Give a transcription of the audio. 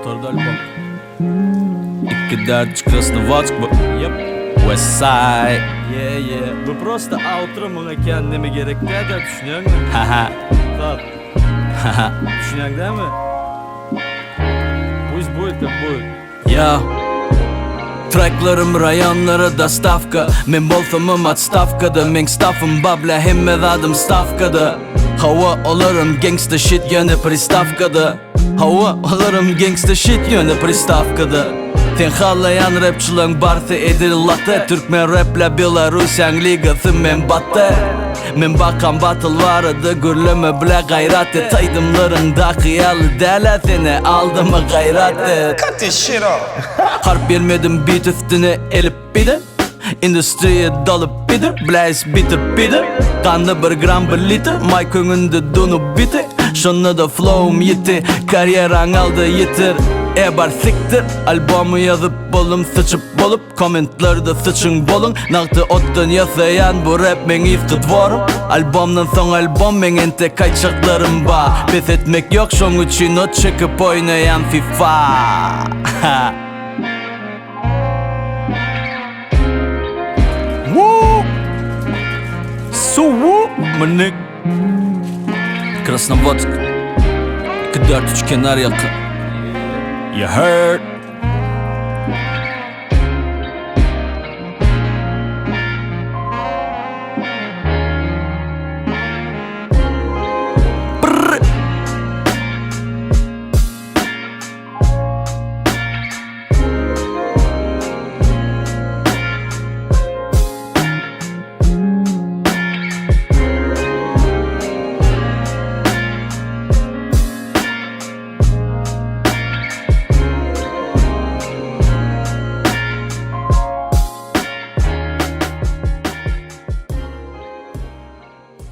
Motorda album. İki dert çıkrasını vatk bu. Westside. Yeah. Bu просто outro mı kendimi gerekli de düşünüyor musun? Haha. Tamam. Düşünüyorsun değil mi? Пусть будет как будет. Ya tracklarım rayonlara dostavka. Men bolfamım atstavkada. Meng staffım babla hemmed adım stavkada. Hava alırım gangsta shit yönü pristavkada. Hava alırım gangsta shit yönü pristavkada. Ten xalayan rapçılığın bartı edilatı. Türkmen rapla Belarusyan ligası men battı. Men bakan batıl vardı gürleme bile gayratı. Taydımlarında hıyalı dele seni aldı mı gayratı. Cut this shit off. Harp vermedim beat üstüne elip bidir. Industriye dalıp bidir. Blaze bitir. Kanlı bir gram bir liter. Mic önünde donup bitir. Şunla da flow'um yetti. Kariyeran aldı yitir. Ebar siktir. Albumu yazıp bolum sıçıp bolup. Komentlarda sıçın bolun. Naktı ottan yasayan bu rap men ifkıt varım. Albumdan son album men ente kaçaklarım ba. Pes etmek yok şun için o çıkıp oynayan FIFA. Woo! So woo, my nigga. Krasnovodsk. Кидать kenar yakın. You heard?